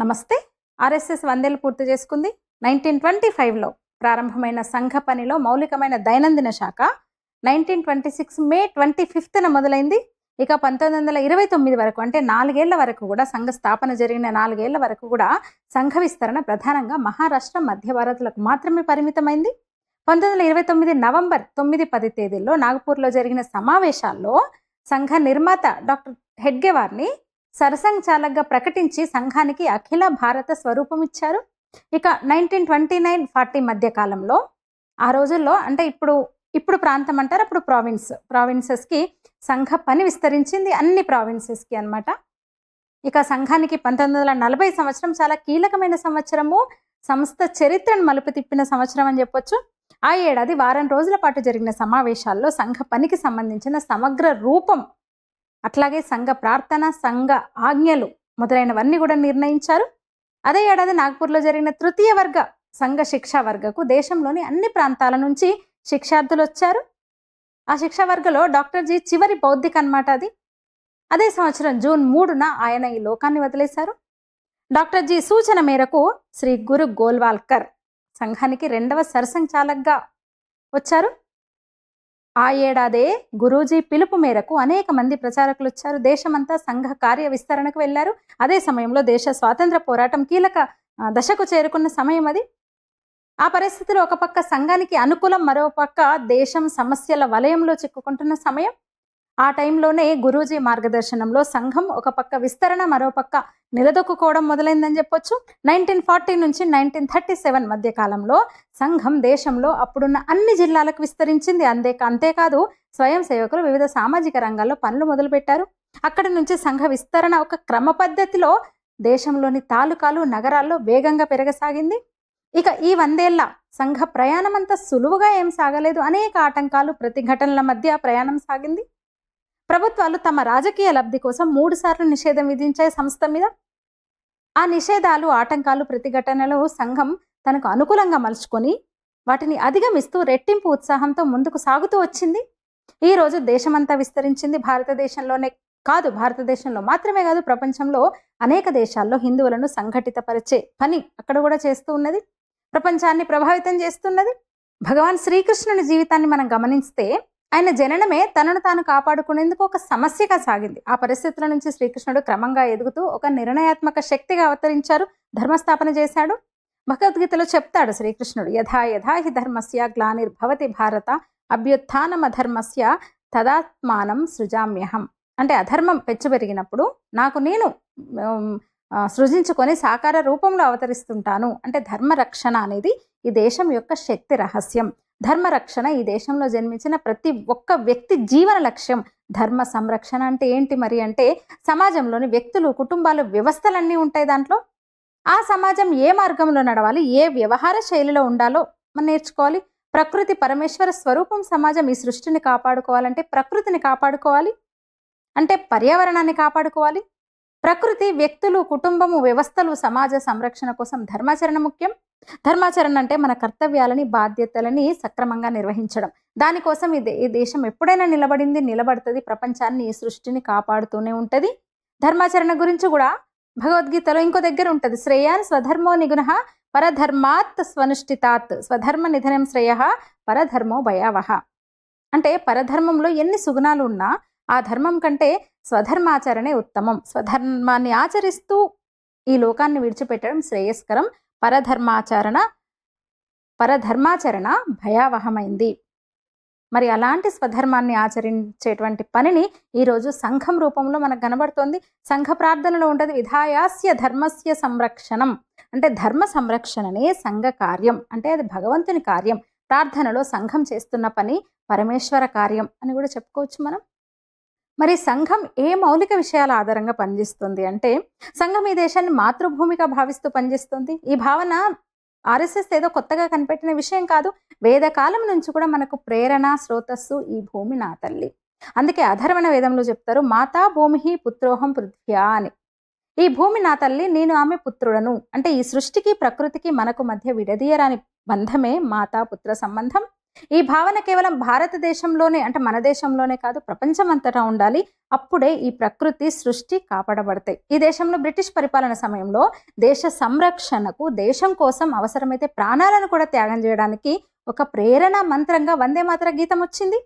నమస్తే. ఆర్ఎస్ఎస్ 100 ఏళ్లు పూర్తి చేసుకుంది. 1925లో ప్రారంభమైన సంఘ పనిలో మౌలికమైన దైనందిన శాఖ 1926 మే 25న మొదలైంది. ఇక 1929 వరకు అంటే 4 ఏళ్ల వరకు కూడా సంఘ స్థాపన జరిగిన 4 ఏళ్ల వరకు కూడా సంఘ విస్తరణ ప్రధానంగా మహారాష్ట్ర, మధ్య భారత్లకు మాత్రమే పరిమితమైంది. 1929 నవంబర్ 9-10 తేదీల్లో నాగపూర్లో జరిగిన సమావేశాల్లో సంఘ నిర్మాత డాక్టర్ హెడ్గేవార్ని సరసంఘ్ చాలక్గా ప్రకటించి సంఘానికి అఖిల భారత స్వరూపం ఇచ్చారు. ఇక 1929-40 మధ్య కాలంలో ఆ రోజుల్లో అంటే ఇప్పుడు ప్రాంతం అంటారు, అప్పుడు ప్రావిన్సెస్కి సంఘ పని విస్తరించింది, అన్ని ప్రావిన్సెస్కి అన్నమాట. ఇక సంఘానికి 1940 సంవత్సరం చాలా కీలకమైన సంవత్సరము, సంస్థ చరిత్రను మలుపు తిప్పిన సంవత్సరం అని చెప్పొచ్చు. ఆ ఏడాది వారం రోజుల పాటు జరిగిన సమావేశాల్లో సంఘ పనికి సంబంధించిన సమగ్ర రూపం, అట్లాగే సంఘ ప్రార్థన, సంఘ ఆజ్ఞలు మొదలైనవన్నీ కూడా నిర్ణయించారు. అదే ఏడాది నాగ్పూర్లో జరిగిన తృతీయ వర్గ సంఘ శిక్షా వర్గకు దేశంలోని అన్ని ప్రాంతాల నుంచి శిక్షార్థులు వచ్చారు. ఆ శిక్షా వర్గలో డాక్టర్ జీ చివరి బౌద్ధిక అన్నమాట అది. అదే సంవత్సరం జూన్ 3న ఆయన ఈ లోకాన్ని వదిలేశారు. డాక్టర్ జీ సూచన మేరకు శ్రీ గురు గోల్వాల్కర్ సంఘానికి 2వ సరసంఘ్ చాలక్గా వచ్చారు. ఆ ఏడాదే గురూజీ పిలుపు మేరకు అనేక మంది ప్రచారకులు వచ్చారు. దేశమంతా సంఘ కార్య విస్తరణకు వెళ్లారు. అదే సమయంలో దేశ స్వాతంత్ర పోరాటం కీలక దశకు చేరుకున్న సమయం అది. ఆ పరిస్థితిలో ఒక పక్క సంఘానికి అనుకూలం, మరో పక్క దేశం సమస్యల వలయంలో చిక్కుకుంటున్న సమయం. ఆ టైంలోనే గురూజీ మార్గదర్శనంలో సంఘం ఒక పక్క విస్తరణ, మరో పక్క నిలదొక్కుకోవడం మొదలైందని చెప్పొచ్చు. 1940 నుంచి 1937 మధ్య కాలంలో సంఘం దేశంలో అప్పుడున్న అన్ని జిల్లాలకు విస్తరించింది. అంతేకాదు స్వయం సేవకులు వివిధ సామాజిక రంగాల్లో పనులు మొదలుపెట్టారు. అక్కడి నుంచి సంఘ విస్తరణ ఒక క్రమ పద్ధతిలో దేశంలోని తాలూకాలు, నగరాల్లో వేగంగా పెరగసాగింది. ఇక ఈ 100 ఏళ్ల సంఘ ప్రయాణం అంతా సులువుగా ఏం సాగలేదు. అనేక ఆటంకాలు, ప్రతిఘటనల మధ్య ప్రయాణం సాగింది. ప్రభుత్వాలు తమ రాజకీయ లబ్ధి కోసం 3 సార్లు నిషేధం విధించాయి సంస్థ మీద. ఆ నిషేధాలు, ఆటంకాలు, ప్రతిఘటనలు సంఘం తనకు అనుకూలంగా మలుచుకొని వాటిని అధిగమిస్తూ రెట్టింపు ఉత్సాహంతో ముందుకు సాగుతూ వచ్చింది. ఈ రోజు దేశమంతా విస్తరించింది. భారతదేశంలో మాత్రమే కాదు, ప్రపంచంలో అనేక దేశాల్లో హిందువులను సంఘటితపరిచే పని అక్కడ కూడా చేస్తూ ఉన్నది. ప్రపంచాన్ని ప్రభావితం చేస్తున్నది. భగవాన్ శ్రీకృష్ణుని జీవితాన్ని మనం గమనిస్తే ఆయన జననమే తనను తాను కాపాడుకునేందుకు ఒక సమస్యగా సాగింది. ఆ పరిస్థితుల నుంచి శ్రీకృష్ణుడు క్రమంగా ఎదుగుతూ ఒక నిర్ణయాత్మక శక్తిగా అవతరించారు, ధర్మస్థాపన చేశాడు. భగవద్గీతలో చెప్తాడు శ్రీకృష్ణుడు, యథా యథా హి ధర్మస్య గ్లానిర్భవతి భారత అభ్యుత్థానమధర్మస్య తదాత్మానం సృజామ్యహం. అంటే అధర్మం పెచ్చుపెరిగినప్పుడు నాకు నేను సృజించుకొని సాకార రూపంలో అవతరిస్తుంటాను. అంటే ధర్మరక్షణ అనేది ఈ దేశం యొక్క శక్తి రహస్యం. ధర్మరక్షణ ఈ దేశంలో జన్మించిన ప్రతి ఒక్క వ్యక్తి జీవన లక్ష్యం. ధర్మ సంరక్షణ అంటే ఏంటి మరి అంటే సమాజంలోని వ్యక్తులు, కుటుంబాలు, వ్యవస్థలన్నీ ఉంటాయి దాంట్లో. ఆ సమాజం ఏ మార్గంలో నడవాలి, ఏ వ్యవహార శైలిలో ఉండాలో మనం నేర్చుకోవాలి. ప్రకృతి పరమేశ్వర స్వరూపం సమాజం. ఈ సృష్టిని కాపాడుకోవాలంటే ప్రకృతిని కాపాడుకోవాలి, అంటే పర్యావరణాన్ని కాపాడుకోవాలి. ప్రకృతి, వ్యక్తులు, కుటుంబము, వ్యవస్థలు, సమాజ సంరక్షణ కోసం ధర్మాచరణ ముఖ్యం. ధర్మాచరణ అంటే మన కర్తవ్యాలని, బాధ్యతలని సక్రమంగా నిర్వహించడం. దానికోసం ఈ దేశం ఎప్పుడైనా నిలబడుతుంది. ప్రపంచాన్ని, ఈ సృష్టిని కాపాడుతూనే ఉంటుంది. ధర్మాచరణ గురించి కూడా భగవద్గీతలో ఇంకో దగ్గర ఉంటుంది, శ్రేయాన్ స్వధర్మో నిగుణః పరధర్మాత్ స్వనుష్ఠితాత్ స్వధర్మ నిధనం శ్రేయ పరధర్మో భయావహ. అంటే పరధర్మంలో ఎన్ని సుగుణాలు ఉన్నా ఆ ధర్మం కంటే స్వధర్మాచరణే ఉత్తమం. స్వధర్మాన్ని ఆచరిస్తూ ఈ లోకాన్ని విడిచిపెట్టడం శ్రేయస్కరం. పరధర్మాచరణ భయావహమైంది. మరి అలాంటి స్వధర్మాన్ని ఆచరించేటువంటి పనిని ఈరోజు సంఘం రూపంలో మనకు కనబడుతోంది. సంఘ ప్రార్థనలో ఉంటుంది, విధాయాస్య ధర్మస్య సంరక్షణం. అంటే ధర్మ సంరక్షణనే సంఘ కార్యం, అంటే అది భగవంతుని కార్యం. ప్రార్థనలో సంఘం చేస్తున్న పని పరమేశ్వర కార్యం అని కూడా చెప్పుకోవచ్చు మనం. మరి సంఘం ఏ మౌలిక విషయాల ఆధారంగా పనిచేస్తుంది అంటే సంఘం ఈ దేశాన్ని మాతృభూమిగా భావిస్తూ పనిచేస్తుంది. ఈ భావన ఆర్ఎస్ఎస్ ఏదో కొత్తగా కనిపెట్టిన విషయం కాదు. వేదకాలం నుంచి కూడా మనకు ప్రేరణ, స్రోతస్సు ఈ భూమి నా తల్లి. అందుకే అధర్వణ వేదంలో చెప్తారు, మాతా భూమి పుత్రోహం పృథ్వ్యా అని. ఈ భూమి నా తల్లి, నేను ఆమె పుత్రుడను. అంటే ఈ సృష్టికి, ప్రకృతికి మనకు మధ్య విడదీయరాని బంధమే మాతా పుత్ర సంబంధం. ఈ భావన కేవలం భారతదేశంలోనే అంటే మన దేశంలోనే కాదు, ప్రపంచమంతటా ఉండాలి. అప్పుడే ఈ ప్రకృతి సృష్టి కాపాడబడతాయి. ఈ దేశంలో బ్రిటిష్ పరిపాలన సమయంలో దేశ సంరక్షణకు, దేశం కోసం అవసరమైతే ప్రాణాలను కూడా త్యాగం చేయడానికి ఒక ప్రేరణ మంత్రంగా వందే మాతర గీతం వచ్చింది.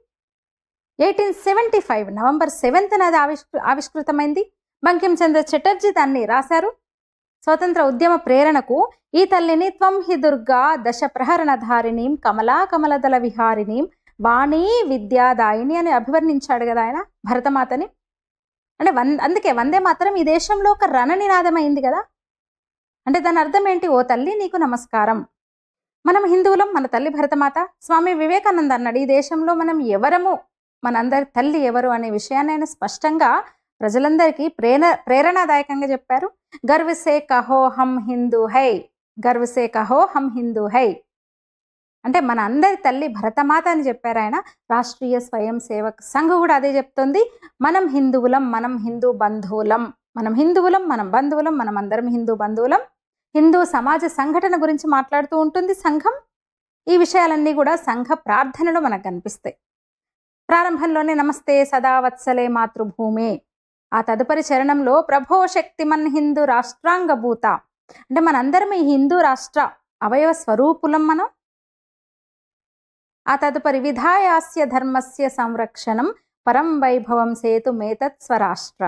1875 నవంబర్ 7న అది ఆవిష్కృతమైంది. బంకిం చంద్ర చటర్జీ దాన్ని రాశారు. స్వతంత్ర ఉద్యమ ప్రేరణకు ఈ తల్లిని త్వం హి దుర్గా దశ ప్రహరణధారిణీం కమలా కమలదళ విహారిణీం వాణి విద్యాదాయిని అని అభివర్ణించాడు కదా ఆయన భరతమాతని. అంటే అందుకే వందే మాతరం ఈ దేశంలో ఒక రణనినాదం అయింది కదా. అంటే దాని అర్థం ఏంటి? ఓ తల్లి నీకు నమస్కారం. మనం హిందువులం, మన తల్లి భరతమాత. స్వామి వివేకానంద అన్నాడు, ఈ దేశంలో మనం ఎవరము, మనందరి తల్లి ఎవరు అనే విషయాన్ని ఆయన స్పష్టంగా ప్రజలందరికీ ప్రేరణాదాయకంగా చెప్పారు. గర్వ్ సే కహో హమ్ హిందూ హై, గర్వ్ సే కహో హమ్ హిందూ హై అంటే మన అందరి తల్లి భరతమాత అని చెప్పారు ఆయన. రాష్ట్రీయ స్వయం సేవక్ సంఘ్ కూడా అదే చెప్తుంది, మనం హిందువులం, మనం హిందూ బంధువులం, మనం హిందువులం, మనం బంధువులం, మనం అందరం హిందూ బంధువులం. హిందూ సమాజ సంఘటన గురించి మాట్లాడుతూ ఉంటుంది సంఘం. ఈ విషయాలన్నీ కూడా సంఘ ప్రార్థనలో మనకు కనిపిస్తాయి. ప్రారంభంలోనే నమస్తే సదా వత్సలే మాతృభూమే, ఆ తదుపరి చరణంలో ప్రభో శక్తిమన్ హిందూ రాష్ట్రాంగభూత అంటే మనందరం ఈ హిందూ రాష్ట్ర అవయవ స్వరూపులం మనం. ఆ తదుపరి విధాయాస్య ధర్మస్య సంరక్షణం పరం వైభవం సేతు మేతత్ స్వరాష్ట్ర.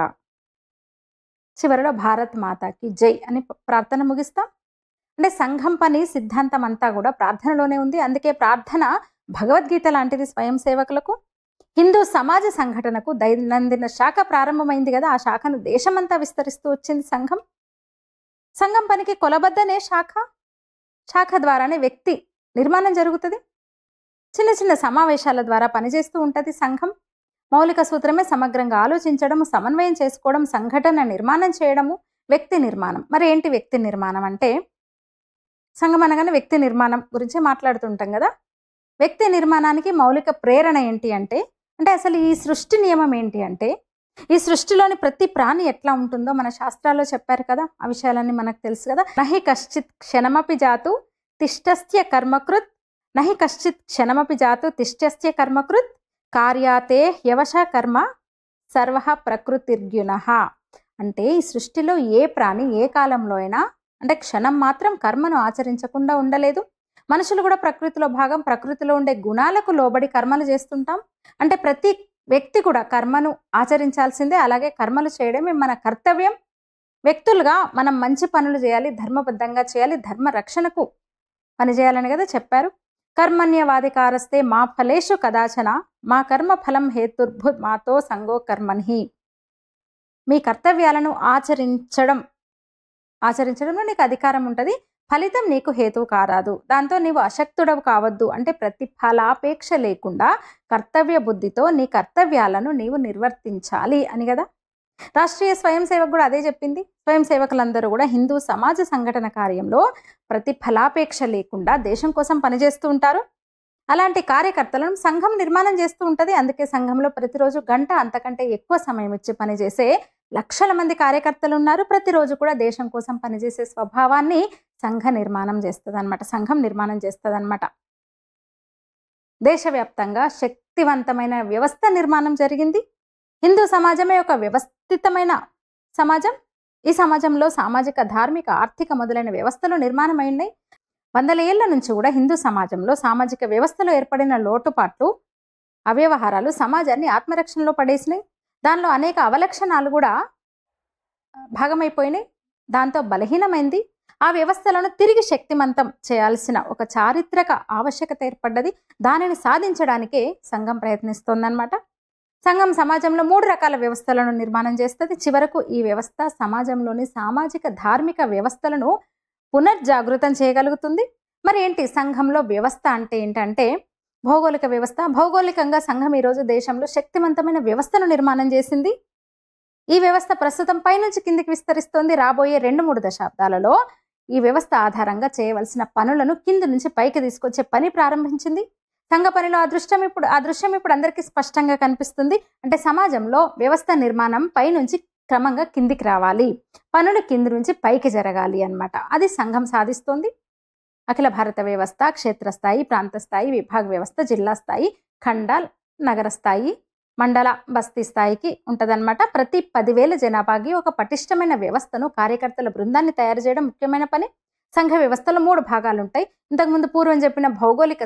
చివరిలో భారత్ మాతాకి జై అని ప్రార్థన ముగిస్తాం. అంటే సంఘం పని సిద్ధాంతం అంతా కూడా ప్రార్థనలోనే ఉంది. అందుకే ప్రార్థన భగవద్గీత లాంటిది స్వయం సేవకులకు. హిందూ సమాజ సంఘటనకు దైనందిన శాఖ ప్రారంభమైంది కదా, ఆ శాఖను దేశమంతా విస్తరిస్తూ వచ్చింది సంఘం. సంఘం పనికి కొలబద్దనే శాఖ ద్వారానే వ్యక్తి నిర్మాణం జరుగుతుంది. చిన్న చిన్న సమావేశాల ద్వారా పనిచేస్తూ ఉంటుంది సంఘం. మౌలిక సూత్రమే సమగ్రంగా ఆలోచించడం, సమన్వయం చేసుకోవడం, సంఘటన నిర్మాణం చేయడము, వ్యక్తి నిర్మాణం. మరి ఏంటి వ్యక్తి నిర్మాణం అంటే? సంఘం అనగానే వ్యక్తి నిర్మాణం గురించి మాట్లాడుతుంటాం కదా. వ్యక్తి నిర్మాణానికి మౌలిక ప్రేరణ ఏంటి అంటే అసలు ఈ సృష్టి నియమం ఏంటి అంటే, ఈ సృష్టిలోని ప్రతి ప్రాణి ఎట్లా ఉంటుందో మన శాస్త్రాల్లో చెప్పారు కదా. ఆ విషయాలన్నీ మనకు తెలుసు కదా. నహి కశ్చిత్ క్షణమపి జాతు తిష్టస్య కర్మకృత్, నహి కశ్చిత్ క్షణమపి జాతు తిష్టస్య కర్మకృత్ కార్యాతే యవశ కర్మ సర్వ ప్రకృతిర్గ్యునః. అంటే ఈ సృష్టిలో ఏ ప్రాణి ఏ కాలంలో అయినా అంటే క్షణం మాత్రం కర్మను ఆచరించకుండా ఉండలేదు. మనుషులు కూడా ప్రకృతిలో భాగం. ప్రకృతిలో ఉండే గుణాలకు లోబడి కర్మలు చేస్తుంటాం. అంటే ప్రతి వ్యక్తి కూడా కర్మను ఆచరించాల్సిందే. అలాగే కర్మలు చేయడమే మన కర్తవ్యం. వ్యక్తులుగా మనం మంచి పనులు చేయాలి, ధర్మబద్ధంగా చేయాలి, ధర్మ రక్షణకు పనిచేయాలని కదా చెప్పారు. కర్మణ్యవాధికారస్తే మా ఫలేషు కదాచన మా కర్మ ఫలం హేతుర్భు మాతో సంగో కర్మణి. మీ కర్తవ్యాలను ఆచరించడంలో నీకు అధికారం ఉంటుంది, ఫలితం నీకు హేతువు కారాదు, దాంతో నీవు అశక్తుడవు కావద్దు. అంటే ప్రతిఫలాపేక్ష లేకుండా కర్తవ్య బుద్ధితో నీ కర్తవ్యాలను నీవు నిర్వర్తించాలి అని కదా. రాష్ట్రీయ స్వయం సేవక్ కూడా అదే చెప్పింది. స్వయం సేవకులందరూ కూడా హిందూ సమాజ సంఘటన కార్యంలో ప్రతిఫలాపేక్ష లేకుండా దేశం కోసం పనిచేస్తూ ఉంటారు. అలాంటి కార్యకర్తలను సంఘం నిర్మాణం చేస్తూ ఉంటుంది. అందుకే సంఘంలో ప్రతిరోజు గంట అంతకంటే ఎక్కువ సమయం ఇచ్చి పనిచేసే లక్షల మంది కార్యకర్తలు ఉన్నారు. ప్రతిరోజు కూడా దేశం కోసం పనిచేసే స్వభావాన్ని సంఘం నిర్మాణం చేస్తుంది అన్నమాట. దేశవ్యాప్తంగా శక్తివంతమైన వ్యవస్థ నిర్మాణం జరిగింది. హిందూ సమాజమే ఒక వ్యవస్థితమైన సమాజం. ఈ సమాజంలో సామాజిక, ధార్మిక, ఆర్థిక మొదలైన వ్యవస్థలు నిర్మాణమైనాయి. వందల ఏళ్ల నుంచి కూడా హిందూ సమాజంలో సామాజిక వ్యవస్థలో ఏర్పడిన లోటుపాట్లు, అవ్యవహారాలు సమాజాన్ని ఆత్మరక్షణలో పడేసినాయి. దానిలో అనేక అవలక్షణాలు కూడా భాగమైపోయినాయి. దాంతో బలహీనమైంది. ఆ వ్యవస్థలను తిరిగి శక్తిమంతం చేయాల్సిన ఒక చారిత్రక ఆవశ్యకత ఏర్పడ్డది. దానిని సాధించడానికే సంఘం ప్రయత్నిస్తోందన్నమాట. సంఘం సమాజంలో 3 రకాల వ్యవస్థలను నిర్మాణం చేస్తుంది. చివరకు ఈ వ్యవస్థ సమాజంలోని సామాజిక, ధార్మిక వ్యవస్థలను పునర్జాగృతం చేయగలుగుతుంది. మరి ఏంటి సంఘంలో వ్యవస్థ అంటే ఏంటంటే భౌగోళిక వ్యవస్థ. భౌగోళికంగా సంఘం ఈరోజు దేశంలో శక్తివంతమైన వ్యవస్థను నిర్మాణం చేసింది. ఈ వ్యవస్థ ప్రస్తుతం పైనుంచి కిందికి విస్తరిస్తోంది. రాబోయే 2-3 దశాబ్దాలలో ఈ వ్యవస్థ ఆధారంగా చేయవలసిన పనులను కింది నుంచి పైకి తీసుకొచ్చే పని ప్రారంభించింది. సంఘ పనిలో ఆ దృశ్యం ఇప్పుడు అందరికీ స్పష్టంగా కనిపిస్తుంది. అంటే సమాజంలో వ్యవస్థ నిర్మాణం పైనుంచి క్రమంగా కిందికి రావాలి, పనులు కింది నుంచి పైకి జరగాలి అన్నమాట. అది సంఘం సాధిస్తోంది. అఖిల భారత వ్యవస్థ, క్షేత్రస్థాయి, ప్రాంత స్థాయి, విభాగ వ్యవస్థ, జిల్లా స్థాయి, ఖండ, నగర స్థాయి, మండల, బస్తీ స్థాయికి ఉంటదన్నమాట. ప్రతి 10,000 జనాభాకి ఒక పటిష్టమైన వ్యవస్థను, కార్యకర్తల బృందాన్ని తయారు చేయడం ముఖ్యమైన పని. సంఘ వ్యవస్థలో 3 భాగాలు ఉంటాయి. ఇంతకుముందు పూర్వం చెప్పిన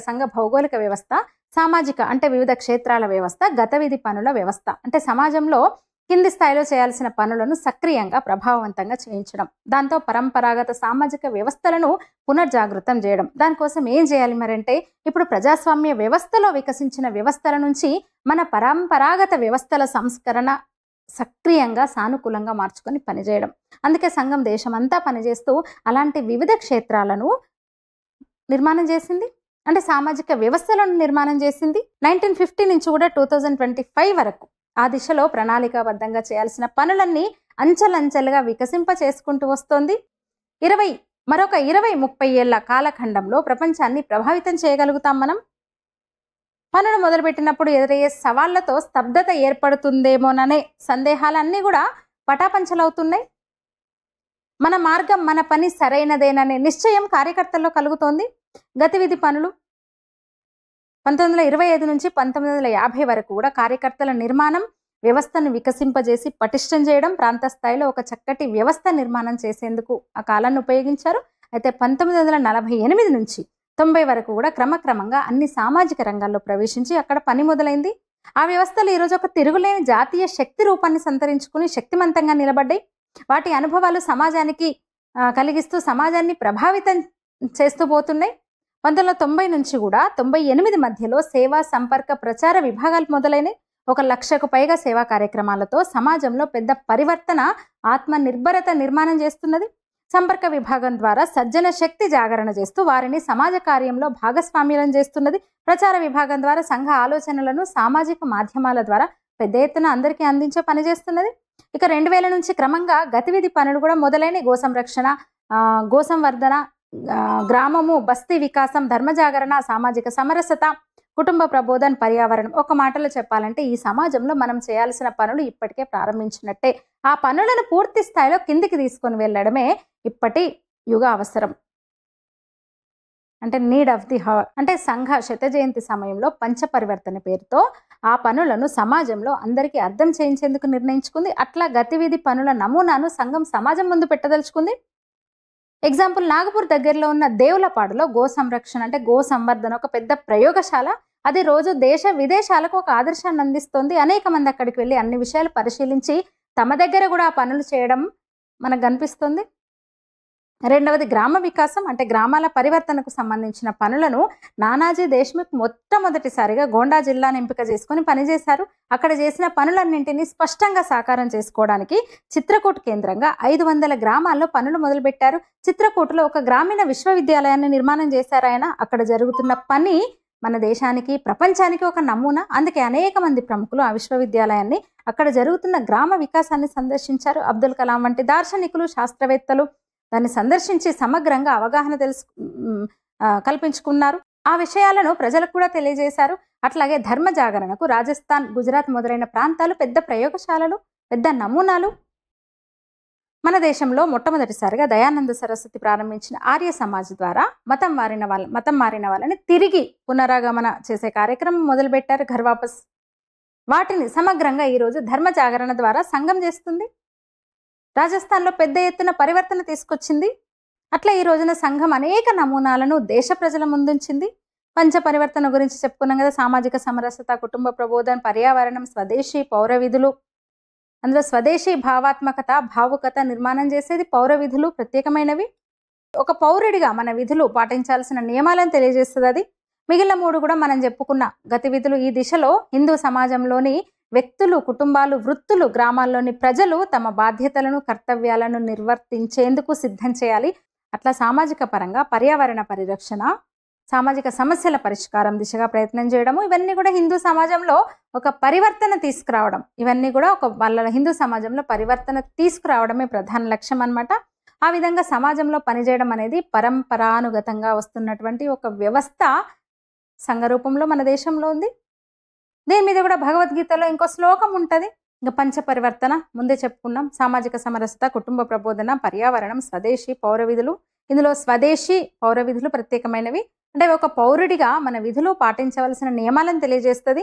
సంఘ భౌగోళిక వ్యవస్థ, సామాజిక అంటే వివిధ క్షేత్రాల వ్యవస్థ, గత విధి పనుల వ్యవస్థ అంటే సమాజంలో కింది స్థాయిలో చేయాల్సిన పనులను సక్రియంగా ప్రభావవంతంగా చేయించడం. దాంతో పరంపరాగత సామాజిక వ్యవస్థలను పునర్జాగృతం చేయడం. దానికోసం ఏం చేయాలి మరంటే, ఇప్పుడు ప్రజాస్వామ్య వ్యవస్థలో వికసించిన వ్యవస్థల నుంచి మన పరంపరాగత వ్యవస్థల సంస్కరణ సక్రియంగా సానుకూలంగా మార్చుకొని పనిచేయడం. అందుకే సంఘం దేశమంతా పనిచేస్తూ అలాంటి వివిధ క్షేత్రాలను నిర్మాణం చేసింది, అంటే సామాజిక వ్యవస్థలను నిర్మాణం చేసింది. 1950 నుంచి కూడా 2025 వరకు ఆ దిశలో ప్రణాళికాబద్ధంగా చేయాల్సిన పనులన్నీ అంచెలంచెలుగా వికసింప చేసుకుంటూ వస్తోంది. మరొక 20-30 ఏళ్ల కాలఖండంలో ప్రపంచాన్ని ప్రభావితం చేయగలుగుతాం మనం. పనులు మొదలుపెట్టినప్పుడు ఎదురయ్యే సవాళ్లతో స్తబ్దత ఏర్పడుతుందేమోననే సందేహాలన్నీ కూడా పటాపంచలవుతున్నాయి. మన మార్గం, మన పని సరైనదేననే నిశ్చయం కార్యకర్తల్లో కలుగుతోంది. గతివిధి పనులు 1925 నుంచి 1950 వరకు కూడా కార్యకర్తల నిర్మాణం, వ్యవస్థను వికసింపజేసి పటిష్టం చేయడం, ప్రాంత స్థాయిలో ఒక చక్కటి వ్యవస్థ నిర్మాణం చేసేందుకు ఆ కాలాన్ని ఉపయోగించారు. అయితే 1948 నుంచి 90 వరకు కూడా క్రమక్రమంగా అన్ని సామాజిక రంగాల్లో ప్రవేశించి అక్కడ పని మొదలైంది. ఆ వ్యవస్థలు ఈరోజు ఒక తిరుగులేని జాతీయ శక్తి రూపాన్ని సంతరించుకుని శక్తిమంతంగా నిలబడ్డాయి. వాటి అనుభవాలు సమాజానికి కలిగిస్తూ సమాజాన్ని ప్రభావితం చేస్తూ పోతున్నాయి. 1990 నుంచి కూడా 98 మధ్యలో సేవా, సంపర్క, ప్రచార విభాగాలు మొదలైనవి. 1,00,000కు పైగా సేవా కార్యక్రమాలతో సమాజంలో పెద్ద పరివర్తన, ఆత్మ నిర్భరత నిర్మాణం చేస్తున్నది. సంపర్క విభాగం ద్వారా సజ్జన శక్తి జాగరణ చేస్తూ వారిని సమాజ కార్యంలో భాగస్వామ్యం చేస్తున్నది. ప్రచార విభాగం ద్వారా సంఘ ఆలోచనలను సామాజిక మాధ్యమాల ద్వారా పెద్ద ఎత్తున అందరికీ అందించే పని చేస్తున్నది. ఇక 2000 నుంచి క్రమంగా గతివిధి పనులు కూడా మొదలైన గో సంరక్షణ, గో సంవర్ధన, గ్రామము, బస్తీ వికాసం, ధర్మ జాగరణ, సామాజిక సమరసత, కుటుంబ ప్రబోధన్, పర్యావరణం. ఒక మాటలో చెప్పాలంటే ఈ సమాజంలో మనం చేయాల్సిన పనులు ఇప్పటికే ప్రారంభించినట్టే. ఆ పనులను పూర్తి స్థాయిలో కిందికి తీసుకొని వెళ్ళడమే ఇప్పటి యుగ అవసరం. అంటే నీడ్ ఆఫ్ ది హవర్. అంటే సంఘ శత జయంతి సమయంలో పంచపరివర్తన పేరుతో ఆ పనులను సమాజంలో అందరికీ అర్థం చేయించేందుకు నిర్ణయించుకుంది. అట్లా గతివిధి పనుల నమూనాను సంఘం సమాజం ముందు పెట్టదలుచుకుంది. ఎగ్జాంపుల్, నాగపూర్ దగ్గరలో ఉన్న దేవులపాడులో గో సంరక్షణ అంటే గో సంవర్ధన ఒక పెద్ద ప్రయోగశాల. అది రోజు దేశ విదేశాలకు ఒక ఆదర్శాన్ని అందిస్తోంది. అనేక మంది అక్కడికి వెళ్ళి అన్ని విషయాలు పరిశీలించి తమ దగ్గర కూడా ఆ పనులు చేయడం మనకు కనిపిస్తుంది. రెండవది గ్రామ వికాసం, అంటే గ్రామాల పరివర్తనకు సంబంధించిన పనులను నానాజీ దేశ్ముఖ్ మొట్టమొదటిసారిగా గోండా జిల్లాను ఎంపిక చేసుకుని పనిచేశారు. అక్కడ చేసిన పనులన్నింటినీ స్పష్టంగా సాకారం చేసుకోవడానికి చిత్రకూట్ కేంద్రంగా 500 గ్రామాల్లో పనులు మొదలుపెట్టారు. చిత్రకూటులో ఒక గ్రామీణ విశ్వవిద్యాలయాన్ని నిర్మాణం చేశారు ఆయన. అక్కడ జరుగుతున్న పని మన దేశానికి, ప్రపంచానికి ఒక నమూనా. అందుకే అనేక మంది ప్రముఖులు ఆ విశ్వవిద్యాలయాన్ని, అక్కడ జరుగుతున్న గ్రామ వికాసాన్ని సందర్శించారు. అబ్దుల్ కలాం వంటి దార్శనికులు, శాస్త్రవేత్తలు దాన్ని సందర్శించి సమగ్రంగా అవగాహన కల్పించుకున్నారు. ఆ విషయాలను ప్రజలకు కూడా తెలియజేశారు. అట్లాగే ధర్మ జాగరణకు రాజస్థాన్, గుజరాత్ మొదలైన ప్రాంతాలు పెద్ద ప్రయోగశాలలు, పెద్ద నమూనాలు. మన దేశంలో మొట్టమొదటిసారిగా దయానంద సరస్వతి ప్రారంభించిన ఆర్య సమాజ్ ద్వారా మతం మారిన వాళ్ళని తిరిగి పునరాగమన చేసే కార్యక్రమం మొదలుపెట్టారు, ఘర్ వాపస్. వాటిని సమగ్రంగా ఈరోజు ధర్మ జాగరణ ద్వారా సంఘం చేస్తుంది. రాజస్థాన్లో పెద్ద ఎత్తున పరివర్తన తీసుకొచ్చింది. అట్లా ఈ రోజున సంఘం అనేక నమూనాలను దేశ ప్రజల ముందుంచింది. పంచ పరివర్తన గురించి చెప్పుకున్నాం కదా, సామాజిక సమరసత, కుటుంబ ప్రబోధన, పర్యావరణం, స్వదేశీ పౌర విధులు. అందులో స్వదేశీ భావాత్మకత, భావుకత నిర్మాణం చేసేది పౌర విధులు ప్రత్యేకమైనవి. ఒక పౌరుడిగా మన విధులు పాటించాల్సిన నియమాలను తెలియజేస్తుంది అది. మిగిలిన 3 కూడా మనం చెప్పుకున్న గతివిధులు. ఈ దిశలో హిందూ సమాజంలోని వ్యక్తులు, కుటుంబాలు, వృత్తులు, గ్రామాల్లోని ప్రజలు తమ బాధ్యతలను, కర్తవ్యాలను నిర్వర్తించేందుకు సిద్ధం చేయాలి. అట్లా సామాజిక పరంగా పర్యావరణ పరిరక్షణ, సామాజిక సమస్యల పరిష్కారం దిశగా ప్రయత్నం చేయడము, ఇవన్నీ కూడా హిందూ సమాజంలో ఒక పరివర్తన తీసుకురావడం. ఇవన్నీ కూడా వాళ్ళ హిందూ సమాజంలో పరివర్తన తీసుకురావడమే ప్రధాన లక్ష్యం అన్నమాట. ఆ విధంగా సమాజంలో పనిచేయడం అనేది పరంపరానుగతంగా వస్తున్నటువంటి ఒక వ్యవస్థ సంఘ రూపంలో మన దేశంలో ఉంది. దీని మీద కూడా భగవద్గీతలో ఇంకో శ్లోకం ఉంటుంది. ఇంకా పంచపరివర్తన ముందే చెప్పుకున్నాం. సామాజిక సమరసత, కుటుంబ ప్రబోధన, పర్యావరణం, స్వదేశీ పౌర విధులు, ఇందులో స్వదేశీ పౌర విధులు ప్రత్యేకమైనవి, అంటే ఒక పౌరుడిగా మన విధులు పాటించవలసిన నియమాలను తెలియజేస్తుంది.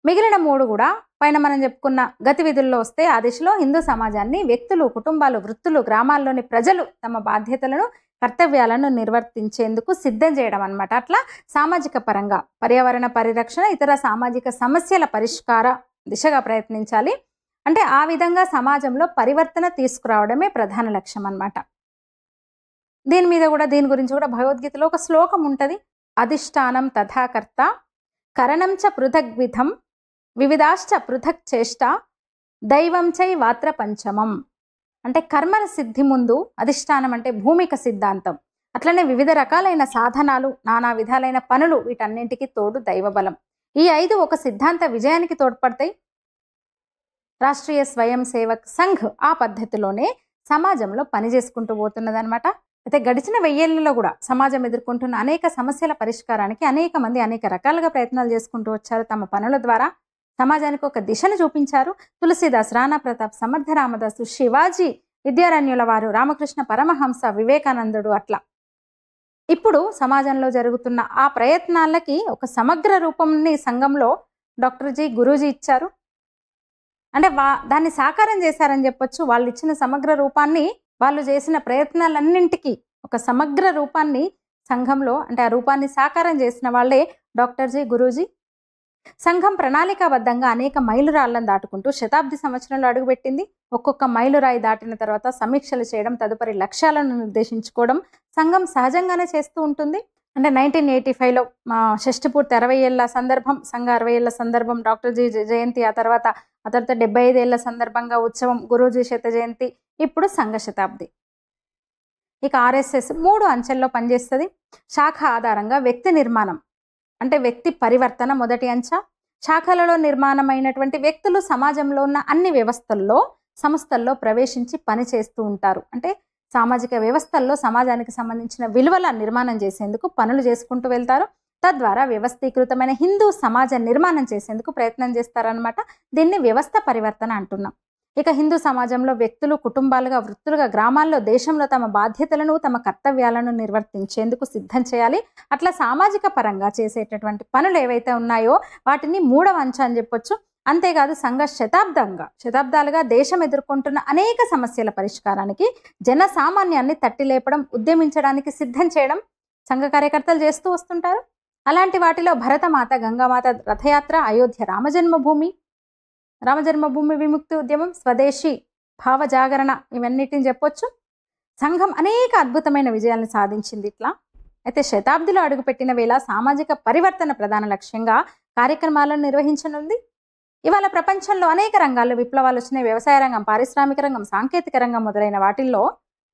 మిగిలిన 3 కూడా పైన మనం చెప్పుకున్న గతివిధుల్లో వస్తే ఆ దిశలో హిందూ సమాజాన్ని వ్యక్తులు, కుటుంబాలు, వృత్తులు, గ్రామాల్లోని ప్రజలు తమ బాధ్యతలను, కర్తవ్యాలను నిర్వర్తించేందుకు సిద్ధం చేయడం అన్నమాట. అట్లా సామాజిక పరంగా పర్యావరణ పరిరక్షణ, ఇతర సామాజిక సమస్యల పరిష్కార దిశగా ప్రయత్నించాలి. అంటే ఆ విధంగా సమాజంలో పరివర్తన తీసుకురావడమే ప్రధాన లక్ష్యం అన్నమాట. దీని గురించి కూడా భగవద్గీతలో ఒక శ్లోకం ఉంటుంది. అధిష్టానం తథాకర్త కరణం చ పృథగ్విధం వివిధాశ్చ పృథక్ చేష్ట దైవం చై వాత్ర పంచమం. అంటే కర్మల సిద్ధి ముందు అధిష్టానం అంటే భూమిక సిద్ధాంతం, అట్లనే వివిధ రకాలైన సాధనాలు, నానా విధాలైన పనులు, వీటన్నింటికి తోడు దైవబలం. ఈ 5 ఒక సిద్ధాంత విజయానికి తోడ్పడతాయి. రాష్ట్రీయ స్వయం సేవక్ సంఘ్ ఆ పద్ధతిలోనే సమాజంలో పనిచేసుకుంటూ పోతున్నది అనమాట. అయితే గడిచిన 1000 ఏళ్లలో కూడా సమాజం ఎదుర్కొంటున్న అనేక సమస్యల పరిష్కారానికి అనేక మంది అనేక రకాలుగా ప్రయత్నాలు చేసుకుంటూ వచ్చారు. తమ పనుల ద్వారా సమాజానికి ఒక దిశను చూపించారు. తులసీదాస్, రాణా ప్రతాప్, సమర్థ రామదాసు, శివాజీ, విద్యారణ్యుల వారు, రామకృష్ణ పరమహంస, వివేకానందుడు, అట్లా ఇప్పుడు సమాజంలో జరుగుతున్న ఆ ప్రయత్నాలకి ఒక సమగ్ర రూపంని సంఘంలో డాక్టర్ జీ, గురూజీ ఇచ్చారు. అంటే దాన్ని సాకారం చేశారని చెప్పొచ్చు. వాళ్ళు ఇచ్చిన సమగ్ర రూపాన్ని, వాళ్ళు చేసిన ప్రయత్నాలన్నింటికి ఒక సమగ్ర రూపాన్ని సంఘంలో, అంటే ఆ రూపాన్ని సాకారం చేసిన వాళ్ళే డాక్టర్ జీ, గురూజీ. సంఘం ప్రణాళికాబద్ధంగా అనేక మైలురాళ్లను దాటుకుంటూ శతాబ్ది సంవత్సరంలో అడుగుపెట్టింది. ఒక్కొక్క మైలురాయి దాటిన తర్వాత సమీక్షలు చేయడం, తదుపరి లక్ష్యాలను నిర్దేశించుకోవడం సంఘం సహజంగానే చేస్తూ ఉంటుంది. అంటే 1985లో షష్ఠి పూర్తి 60 ఏళ్ల సందర్భం, సంఘ 60 ఏళ్ల సందర్భం, డాక్టర్ జీ జయంతి, ఆ తర్వాత 75 ఏళ్ల సందర్భంగా ఉత్సవం, గురూజీ శత జయంతి, ఇప్పుడు సంఘ శతాబ్ది. ఇక ఆర్ఎస్ఎస్ 3 అంచెల్లో పనిచేస్తుంది. శాఖ ఆధారంగా వ్యక్తి నిర్మాణం, అంటే వ్యక్తి పరివర్తన మొదటి అంచె. శాఖలలో నిర్మాణమైనటువంటి వ్యక్తులు సమాజంలో ఉన్న అన్ని వ్యవస్థల్లో, సంస్థల్లో ప్రవేశించి పనిచేస్తూ ఉంటారు. అంటే సామాజిక వ్యవస్థల్లో సమాజానికి సంబంధించిన విలువల నిర్మాణం చేసేందుకు పనులు చేసుకుంటూ వెళ్తారు. తద్వారా వ్యవస్థీకృతమైన హిందూ సమాజ నిర్మాణం చేసేందుకు ప్రయత్నం చేస్తారనమాట. దీన్ని వ్యవస్థ పరివర్తన అంటున్నాం. ఇక హిందూ సమాజంలో వ్యక్తులు, కుటుంబాలుగా, వృత్తులుగా, గ్రామాల్లో, దేశంలో తమ బాధ్యతలను, తమ కర్తవ్యాలను నిర్వర్తించేందుకు సిద్ధం చేయాలి. అట్లా సామాజిక పరంగా చేసేటటువంటి పనులు ఏవైతే ఉన్నాయో వాటిని 3వ అంచె అని చెప్పొచ్చు. అంతేకాదు సంఘ శతాబ్దాలుగా దేశం ఎదుర్కొంటున్న అనేక సమస్యల పరిష్కారానికి జన సామాన్యాన్ని తట్టిలేపడం, ఉద్యమించడానికి సిద్ధం చేయడం సంఘ కార్యకర్తలు చేస్తూ వస్తుంటారు. అలాంటి వాటిలో భరతమాత, గంగామాత రథయాత్ర, అయోధ్య రామజన్మభూమి విముక్తి ఉద్యమం, స్వదేశీ భావ జాగరణ, ఇవన్నిటిని చెప్పొచ్చు. సంఘం అనేక అద్భుతమైన విజయాలను సాధించింది. ఇట్లా అయితే శతాబ్దిలో అడుగుపెట్టిన వేళ సామాజిక పరివర్తన ప్రధాన లక్ష్యంగా కార్యక్రమాలను నిర్వహించనుంది. ఇవాళ ప్రపంచంలో అనేక రంగాల్లో విప్లవాలు వచ్చినాయి. వ్యవసాయ రంగం, పారిశ్రామిక రంగం, సాంకేతిక రంగం మొదలైన వాటిల్లో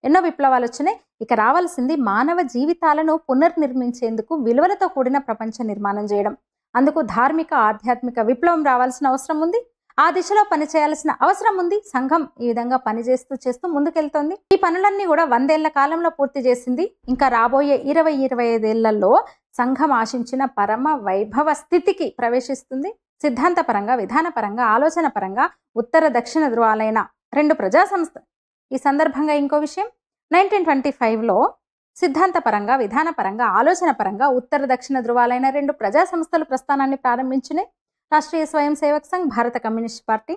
ఎన్నో విప్లవాలు వచ్చినాయి. ఇక రావాల్సింది మానవ జీవితాలను పునర్నిర్మించేందుకు విలువలతో కూడిన ప్రపంచ నిర్మాణం చేయడం. అందుకు ధార్మిక, ఆధ్యాత్మిక విప్లవం రావాల్సిన అవసరం ఉంది. ఆ దిశలో పనిచేయాల్సిన అవసరం ఉంది. సంఘం ఈ విధంగా పనిచేస్తూ ముందుకెళ్తోంది. ఈ పనులన్నీ కూడా 100 ఏళ్ల కాలంలో పూర్తి చేసింది. ఇంకా రాబోయే 20-25 ఏళ్లలో సంఘం ఆశించిన పరమ వైభవ స్థితికి ప్రవేశిస్తుంది. సిద్ధాంతపరంగా, విధానపరంగా, ఆలోచన పరంగా ఉత్తర దక్షిణ ధృవాలైన 2 ప్రజా సంస్థ. ఈ సందర్భంగా ఇంకో విషయం, 1925లో సిద్ధాంతపరంగా, విధానపరంగా, ఆలోచన పరంగా ఉత్తర దక్షిణ ధృవాలైన 2 ప్రజా సంస్థలు ప్రస్థానాన్ని ప్రారంభించినాయి. రాష్ట్రీయ స్వయం సేవక్ సంఘ్, భారత కమ్యూనిస్ట్ పార్టీ.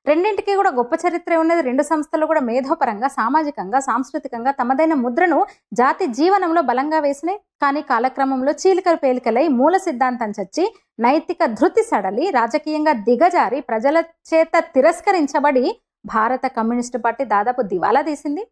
రెండింటికి కూడా గొప్ప చరిత్ర ఉన్నది. 2 సంస్థలు కూడా మేధోపరంగా, సామాజికంగా, సాంస్కృతికంగా తమదైన ముద్రను జాతి జీవనంలో బలంగా వేసినాయి. కానీ కాలక్రమంలో చీలికలు పేలికలై మూల సిద్ధాంతం చచ్చి, నైతిక ధృతి సడలి, రాజకీయంగా దిగజారి, ప్రజల చేత తిరస్కరించబడి భారత కమ్యూనిస్టు పార్టీ దాదాపు దివాలా తీసింది.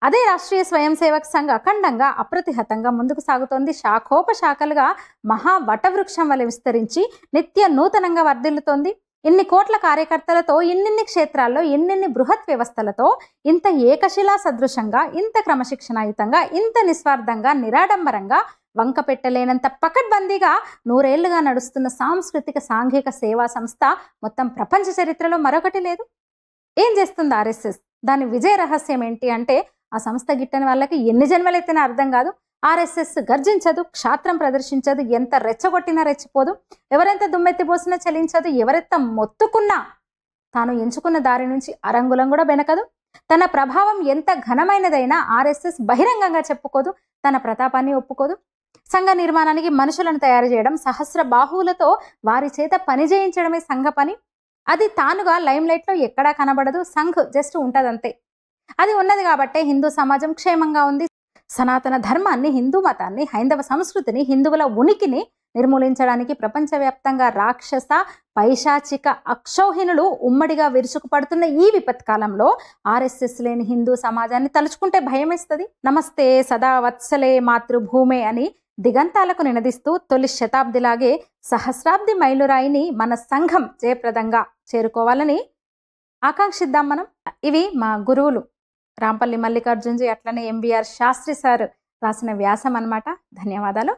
అదే రాష్ట్రీయ స్వయం సేవక్ సంఘ్ అఖండంగా, అప్రతిహతంగా ముందుకు సాగుతోంది. శాఖోపశాఖలుగా మహా వటవృక్షం వలె విస్తరించి నిత్య నూతనంగా వర్ధిల్లుతోంది. ఇన్ని కోట్ల కార్యకర్తలతో, ఇన్నిన్ని క్షేత్రాల్లో, ఇన్నిన్ని బృహత్ వ్యవస్థలతో, ఇంత ఏకశిలా సదృశంగా, ఇంత క్రమశిక్షణాయుతంగా, ఇంత నిస్వార్థంగా, నిరాడంబరంగా, వంక పెట్టలేనంత పకడ్బందీగా 100 ఏళ్లుగా నడుస్తున్న సాంస్కృతిక, సాంఘిక సేవా సంస్థ మొత్తం ప్రపంచ చరిత్రలో మరొకటి లేదు. ఏం చేస్తుంది ఆర్ఎస్ఎస్? దాని విజయ రహస్యం ఏంటి అంటే, ఆ సంస్థ గిట్టని వాళ్ళకి ఎన్ని జన్మలెత్తినా అర్థం కాదు. ఆర్ఎస్ఎస్ గర్జించదు, క్షాత్రం ప్రదర్శించదు, ఎంత రెచ్చగొట్టినా రెచ్చిపోదు, ఎవరెంత దుమ్మెత్తిపోసినా చలించదు, ఎవరెంత మొత్తుకున్నా తాను ఎంచుకున్న దారి నుంచి అరంగులం కూడా వెనకదు. తన ప్రభావం ఎంత ఘనమైనదైనా ఆర్ఎస్ఎస్ బహిరంగంగా చెప్పుకోదు, తన ప్రతాపాన్ని ఒప్పుకోదు. సంఘ నిర్మాణానికి మనుషులను తయారు చేయడం, సహస్ర బాహువులతో వారి చేత పని చేయించడమే సంఘ పని. అది తానుగా లైమ్ లైట్ లో ఎక్కడా కనబడదు, సంఘ్ జస్ట్ ఉంటదంతే. అది ఉన్నది కాబట్టే హిందూ సమాజం క్షేమంగా ఉంది. సనాతన ధర్మాన్ని, హిందూ మతాన్ని, హైందవ సంస్కృతిని, హిందువుల ఉనికిని నిర్మూలించడానికి ప్రపంచవ్యాప్తంగా రాక్షస పైశాచిక అక్షౌహిణులు ఉమ్మడిగా విరుచుకుపడుతున్న ఈ విపత్కాలంలో ఆర్ఎస్ఎస్ లేని హిందూ సమాజాన్ని తలుచుకుంటే భయమేస్తుంది. నమస్తే సదా వత్సలే మాతృభూమే అని దిగంతాలకు నినదిస్తూ తొలి శతాబ్దిలాగే సహస్రాబ్ది మైలురాయిని మన సంఘం జయప్రదంగా చేరుకోవాలని ఆకాంక్షిద్దాం మనం. ఇవి మా గురువులు రాంపల్లి మల్లికార్జున్జీ అట్లనే ఎంబీఆర్ శాస్త్రి సార్ రాసిన వ్యాసం అన్నమాట. ధన్యవాదాలు.